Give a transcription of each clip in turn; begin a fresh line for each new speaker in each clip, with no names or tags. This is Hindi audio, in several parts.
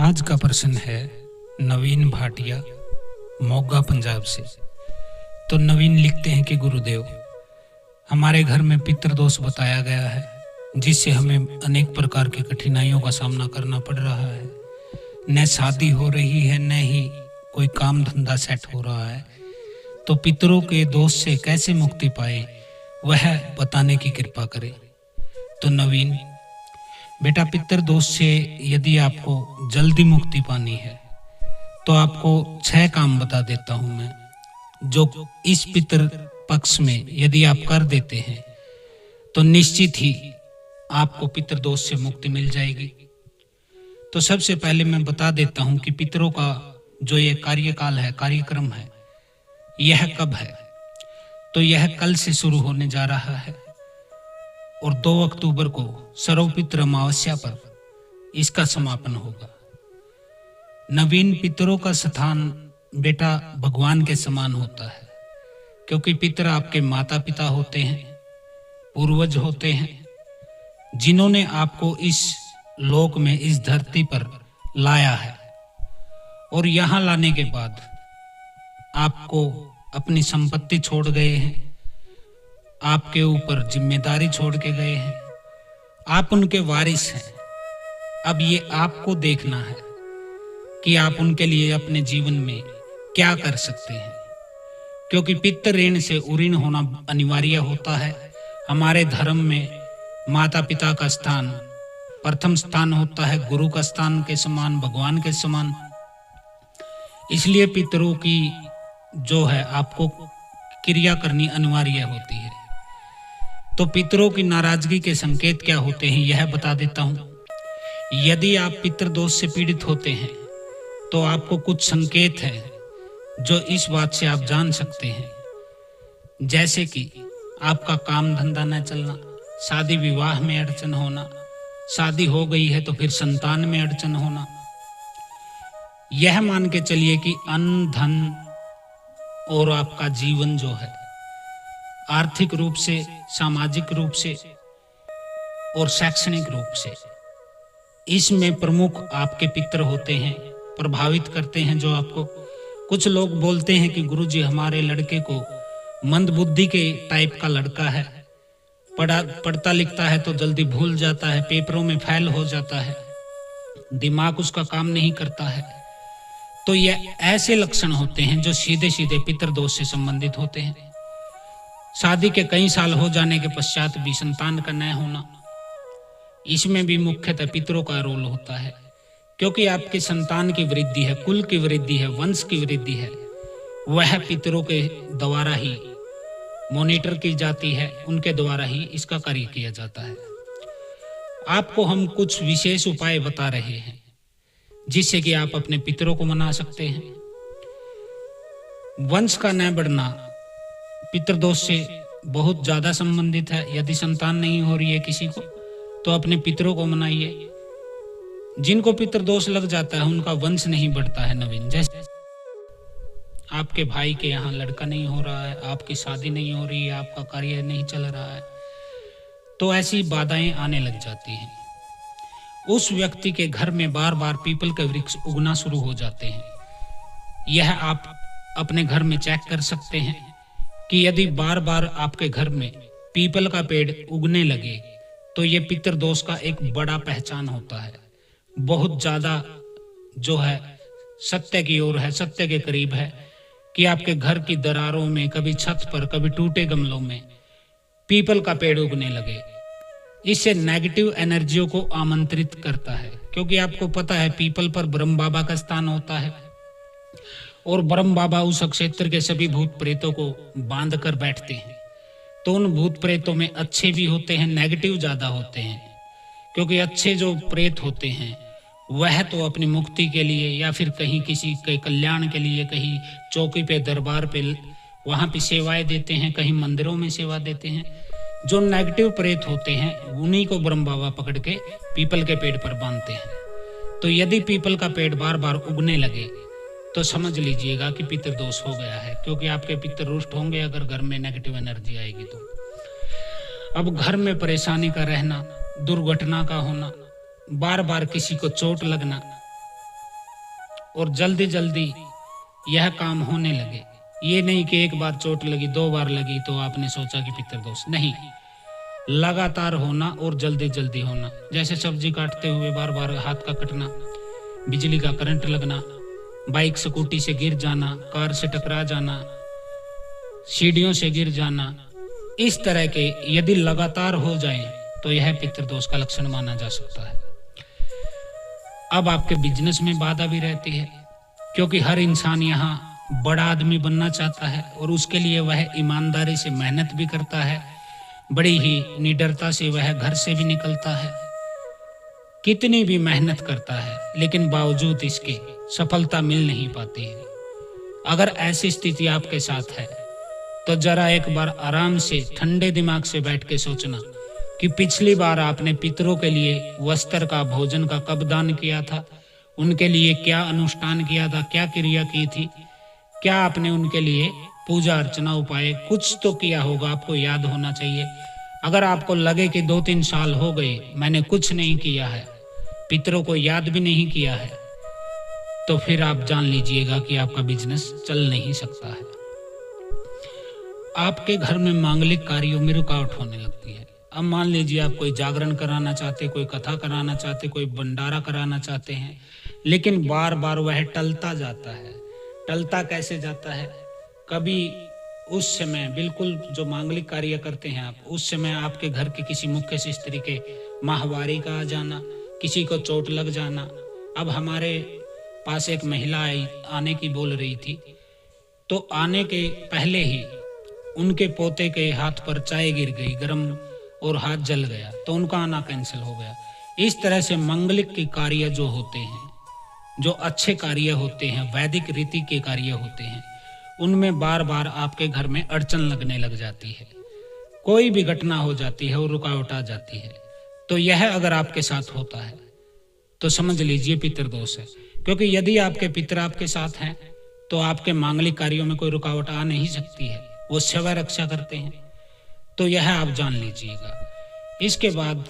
आज का प्रश्न है नवीन भाटिया, मोगा, पंजाब से। तो नवीन लिखते हैं कि गुरुदेव, हमारे घर में पितृदोष बताया गया है, जिससे हमें अनेक प्रकार की कठिनाइयों का सामना करना पड़ रहा है। न शादी हो रही है, न ही कोई काम धंधा सेट हो रहा है। तो पितरों के दोष से कैसे मुक्ति पाए, वह बताने की कृपा करें। तो नवीन बेटा, पितर दोष से यदि आपको जल्दी मुक्ति पानी है तो आपको 6 काम बता देता हूं मैं, जो इस पितर पक्ष में यदि आप कर देते हैं तो निश्चित ही आपको पितर दोष से मुक्ति मिल जाएगी। तो सबसे पहले मैं बता देता हूं कि पितरों का जो ये कार्यकाल है, कार्यक्रम है, यह कब है। तो यह कल से शुरू होने जा रहा है और 2 अक्टूबर को सर्वपितृ अमावस्या पर इसका समापन होगा। नवीन, पितरों का स्थान बेटा भगवान के समान होता है, क्योंकि पितर आपके माता पिता होते हैं, पूर्वज होते हैं, जिन्होंने आपको इस लोक में, इस धरती पर लाया है। और यहाँ लाने के बाद आपको अपनी संपत्ति छोड़ गए हैं, आपके ऊपर जिम्मेदारी छोड़ के गए हैं, आप उनके वारिस हैं। अब ये आपको देखना है कि आप उनके लिए अपने जीवन में क्या कर सकते हैं, क्योंकि पितृ ऋण से उऋण होना अनिवार्य होता है। हमारे धर्म में माता पिता का स्थान प्रथम स्थान होता है, गुरु का स्थान के समान, भगवान के समान। इसलिए पितरों की जो है आपको क्रिया करनी अनिवार्य होती है। तो पितरों की नाराजगी के संकेत क्या होते हैं, यह बता देता हूं। यदि आप पितृदोष से पीड़ित होते हैं तो आपको कुछ संकेत हैं जो इस बात से आप जान सकते हैं, जैसे कि आपका काम धंधा न चलना, शादी विवाह में अड़चन होना, शादी हो गई है तो फिर संतान में अड़चन होना। यह मान के चलिए कि अन्न, धन और आपका जीवन जो है आर्थिक रूप से, सामाजिक रूप से और शैक्षणिक रूप से, इसमें प्रमुख आपके पितर होते हैं, प्रभावित करते हैं। जो आपको कुछ लोग बोलते हैं कि गुरुजी, हमारे लड़के को मंदबुद्धि के टाइप का लड़का है, पढ़ता लिखता है तो जल्दी भूल जाता है, पेपरों में फेल हो जाता है, दिमाग उसका काम नहीं करता है। तो ये ऐसे लक्षण होते हैं जो सीधे सीधे पितृदोष से संबंधित होते हैं। शादी के कई साल हो जाने के पश्चात भी संतान का न होना, इसमें भी मुख्यतः पितरों का रोल होता है, क्योंकि आपकी संतान की वृद्धि है, कुल की वृद्धि है, वंश की वृद्धि है, वह पितरों के द्वारा ही मॉनिटर की जाती है, उनके द्वारा ही इसका कार्य किया जाता है। आपको हम कुछ विशेष उपाय बता रहे हैं जिससे कि आप अपने पितरों को मना सकते हैं। वंश का न बढ़ना पितृदोष से बहुत ज्यादा संबंधित है। यदि संतान नहीं हो रही है किसी को तो अपने पितरों को मनाइए। जिनको पितृदोष लग जाता है उनका वंश नहीं बढ़ता है। नवीन, जैसे आपके भाई के यहाँ लड़का नहीं हो रहा है, आपकी शादी नहीं हो रही है, आपका कार्य नहीं चल रहा है, तो ऐसी बाधाएं आने लग जाती हैं। उस व्यक्ति के घर में बार बार पीपल के वृक्ष उगना शुरू हो जाते हैं। यह आप अपने घर में चेक कर सकते हैं कि यदि बार बार आपके घर में पीपल का पेड़ उगने लगे तो ये पितृदोष का एक बड़ा पहचान होता है। बहुत ज्यादा जो है सत्य की ओर है, सत्य के करीब है कि आपके घर की दरारों में, कभी छत पर, कभी टूटे गमलों में पीपल का पेड़ उगने लगे। इससे नेगेटिव एनर्जियों को आमंत्रित करता है, क्योंकि आपको पता है पीपल पर ब्रह्म बाबा का स्थान होता है और ब्रह्म बाबा उस क्षेत्र के सभी भूत प्रेतों को बांध कर बैठते हैं। तो उन भूत प्रेतों में अच्छे भी होते हैं, नेगेटिव ज्यादा होते हैं, क्योंकि अच्छे जो प्रेत होते हैं वह तो अपनी मुक्ति के लिए या फिर कहीं किसी के कल्याण के लिए, कहीं चौकी पे, दरबार पे, वहां पे सेवाएं देते हैं, कहीं मंदिरों में सेवा देते हैं। जो नेगेटिव प्रेत होते हैं उन्हीं को ब्रह्म बाबा पकड़ के पीपल के पेड़ पर बांधते हैं। तो यदि पीपल का पेड़ बार बार उगने लगे तो समझ लीजिएगा कि पितृदोष हो गया है, क्योंकि आपके पितर रुष्ट होंगे अगर घर में नेगेटिव एनर्जी आएगी तो। अब घर में परेशानी का रहना, दुर्घटना का होना, बार बार किसी को चोट लगना, और जल्दी जल्दी यह काम होने लगे। ये नहीं कि एक बार चोट लगी, 2 बार लगी तो आपने सोचा कि पितृदोष, नहीं, लगातार होना और जल्दी जल्दी होना। जैसे सब्जी काटते हुए बार बार हाथ का कटना, बिजली का करंट लगना, बाइक स्कूटी से गिर जाना, कार से टकरा जाना, सीढ़ियों से गिर जाना, इस तरह के यदि लगातार हो जाए तो यह पितृदोष का लक्षण माना जा सकता है। अब आपके बिजनेस में बाधा भी रहती है, क्योंकि हर इंसान यहाँ बड़ा आदमी बनना चाहता है और उसके लिए वह ईमानदारी से मेहनत भी करता है, बड़ी ही निडरता से वह घर से भी निकलता है, कितनी भी मेहनत करता है, लेकिन बावजूद इसके सफलता मिल नहीं पाती है। अगर ऐसी स्थिति आपके साथ है तो जरा एक बार आराम से ठंडे दिमाग से बैठ के सोचना कि पिछली बार आपने पितरों के लिए वस्त्र का, भोजन का कब दान किया था, उनके लिए क्या अनुष्ठान किया था, क्या क्रिया की थी, क्या आपने उनके लिए पूजा अर्चना उपाय कुछ तो किया होगा, आपको याद होना चाहिए। अगर आपको लगे कि 2-3 साल हो गए मैंने कुछ नहीं किया है, पितरों को याद भी नहीं किया है, तो फिर आप जान लीजिएगा कि आपका बिजनेस चल नहीं सकता है। आपके घर में मांगलिक कार्यों में रुकावट होने लगती है। अब मान लीजिए आप कोई जागरण कराना चाहते, कोई कथा कराना चाहते, कोई भंडारा कराना चाहते हैं, लेकिन बार बार वह टलता जाता है। टलता कैसे जाता है? कभी उस समय बिल्कुल जो मांगलिक कार्य करते हैं आप, उस समय आपके घर के किसी मुख्य स्त्री के माहवारी का आ जाना, किसी को चोट लग जाना। अब हमारे पास एक महिला आने की बोल रही थी, तो आने के पहले ही उनके पोते के हाथ पर चाय गिर गई गरम और हाथ जल गया, तो उनका आना कैंसिल हो गया। इस तरह से मांगलिक के कार्य जो होते हैं, जो अच्छे कार्य होते हैं, वैदिक रीति के कार्य होते हैं, उनमें बार बार आपके घर में अड़चन लगने लग जाती है, कोई भी घटना हो जाती है और रुकावट आ जाती है। तो यह अगर आपके साथ होता है तो समझ लीजिए पितृदोष है, क्योंकि यदि आपके पितर आपके साथ हैं तो आपके मांगलिक कार्यों में कोई रुकावट आ नहीं सकती है, वो सेवा रक्षा करते हैं। तो यह आप जान लीजिएगा। इसके बाद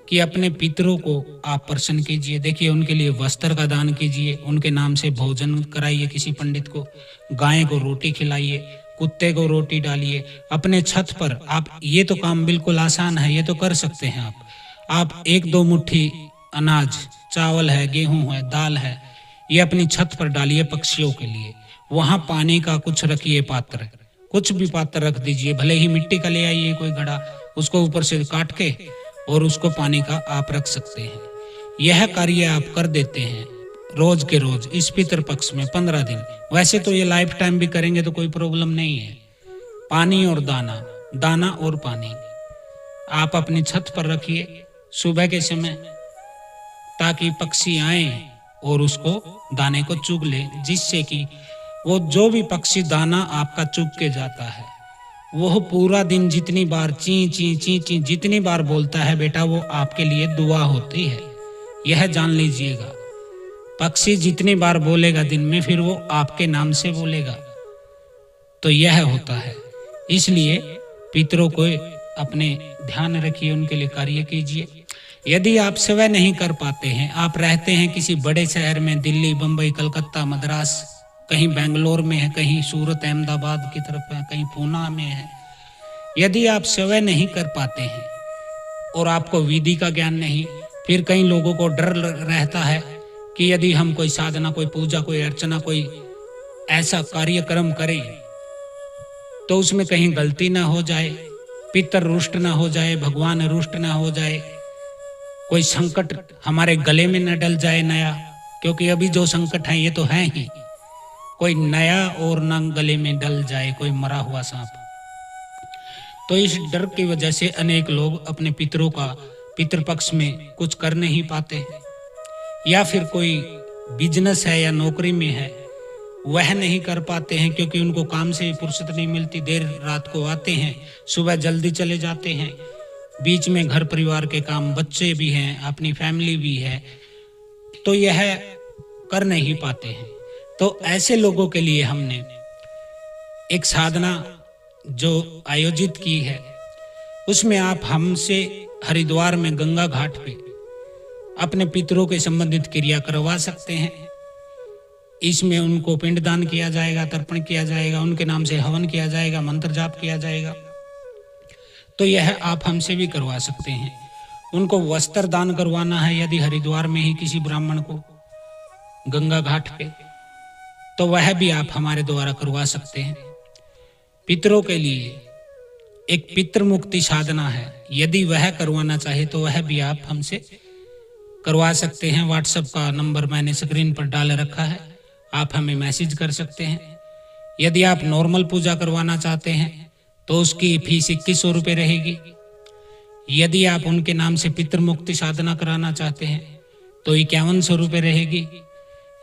कि अपने पितरों को आप प्रसन्न कीजिए। देखिए, उनके लिए वस्त्र का दान कीजिए, उनके नाम से भोजन कराइए किसी पंडित को, गाय को रोटी खिलाइए, कुत्ते को रोटी डालिए अपने छत पर। आप ये तो काम बिल्कुल आसान है, ये तो कर सकते हैं आप 1-2 मुट्ठी अनाज, चावल है, गेहूं है, दाल है, ये अपनी छत पर डालिए पक्षियों के लिए। वहां पानी का कुछ रखिए पात्र, कुछ भी पात्र रख दीजिए, भले ही मिट्टी का ले आइए कोई घड़ा, उसको ऊपर से काट के और उसको पानी का आप रख सकते हैं। यह कार्य आप कर देते हैं रोज के रोज इस पितर पक्ष में 15 दिन। वैसे तो ये लाइफ टाइम भी करेंगे तो कोई प्रॉब्लम नहीं है। पानी और दाना, दाना और पानी आप अपनी छत पर रखिए सुबह के समय, ताकि पक्षी आए और उसको दाने को चुग ले, जिससे कि वो जो भी पक्षी दाना आपका चुग के जाता है, वो पूरा दिन जितनी बार ची ची ची ची जितनी बार बोलता है बेटा, वो आपके लिए दुआ होती है। यह जान लीजिएगा, पक्षी जितनी बार बोलेगा दिन में, फिर वो आपके नाम से बोलेगा। तो यह होता है। इसलिए पितरों को अपने ध्यान रखिए, उनके लिए कार्य कीजिए। यदि आप सेवा नहीं कर पाते हैं, आप रहते हैं किसी बड़े शहर में, दिल्ली, बंबई, कलकत्ता, मद्रास, कहीं बेंगलोर में है, कहीं सूरत, अहमदाबाद की तरफ है, कहीं पूना में है, यदि आप सेवा नहीं कर पाते हैं और आपको विधि का ज्ञान नहीं, फिर कई लोगों को डर रहता है कि यदि हम कोई साधना, कोई पूजा, कोई अर्चना, कोई ऐसा कार्यक्रम करें तो उसमें कहीं गलती ना हो जाए, पितर रुष्ट ना हो जाए, भगवान रुष्ट ना हो जाए, कोई संकट हमारे गले में न डल जाए नया, क्योंकि अभी जो संकट है ये तो है ही, कोई नया और न गले में डल जाए कोई मरा हुआ सांप। तो इस डर की वजह से अनेक लोग अपने पितरों का पितृपक्ष में कुछ कर नहीं पाते, या फिर कोई बिजनेस है या नौकरी में है वह नहीं कर पाते हैं, क्योंकि उनको काम से फुर्सत नहीं मिलती, देर रात को आते हैं, सुबह जल्दी चले जाते हैं, बीच में घर परिवार के काम, बच्चे भी हैं, अपनी फैमिली भी है, तो यह कर नहीं पाते हैं। तो ऐसे लोगों के लिए हमने एक साधना जो आयोजित की है, उसमें आप हमसे हरिद्वार में गंगा घाट पे अपने पितरों के संबंधित क्रिया करवा सकते हैं। इसमें उनको पिंडदान किया जाएगा, तर्पण किया जाएगा, उनके नाम से हवन किया जाएगा, मंत्र जाप किया जाएगा। तो यह आप हमसे भी करवा सकते हैं। उनको वस्त्र दान करवाना है यदि हरिद्वार में ही किसी ब्राह्मण को गंगा घाट पे, तो वह भी आप हमारे द्वारा करवा सकते हैं। पितरों के लिए एक पितृ मुक्ति साधना है, यदि वह करवाना चाहे तो वह भी आप हमसे करवा सकते हैं। व्हाट्सएप का नंबर मैंने स्क्रीन पर डाल रखा है, आप हमें मैसेज कर सकते हैं। यदि आप नॉर्मल पूजा करवाना चाहते हैं तो उसकी फीस 2100 रुपये रहेगी। यदि आप उनके नाम से पितृ मुक्ति साधना कराना चाहते हैं तो 5100 रुपये रहेगी।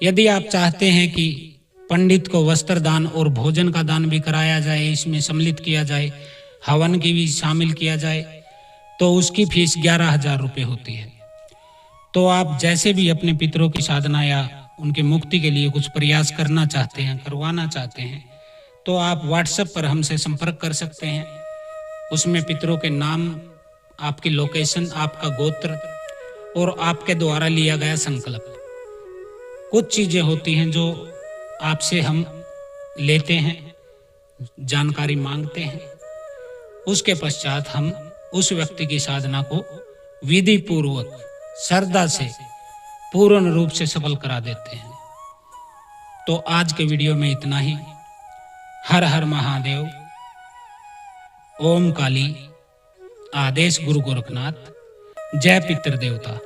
यदि आप चाहते हैं कि पंडित को वस्त्र दान और भोजन का दान भी कराया जाए, इसमें सम्मिलित किया जाए, हवन की भी शामिल किया जाए, तो उसकी फीस 11,000 रुपये होती है। तो आप जैसे भी अपने पितरों की साधना या उनके मुक्ति के लिए कुछ प्रयास करना चाहते हैं, करवाना चाहते हैं, तो आप व्हाट्सएप पर हमसे संपर्क कर सकते हैं। उसमें पितरों के नाम, आपकी लोकेशन, आपका गोत्र और आपके द्वारा लिया गया संकल्प, कुछ चीजें होती हैं जो आपसे हम लेते हैं, जानकारी मांगते हैं। उसके पश्चात हम उस व्यक्ति की साधना को विधि पूर्वक श्रद्धा से पूर्ण रूप से सफल करा देते हैं। तो आज के वीडियो में इतना ही। हर हर महादेव, ओम काली, आदेश गुरु गोरखनाथ, जय पितृ देवता।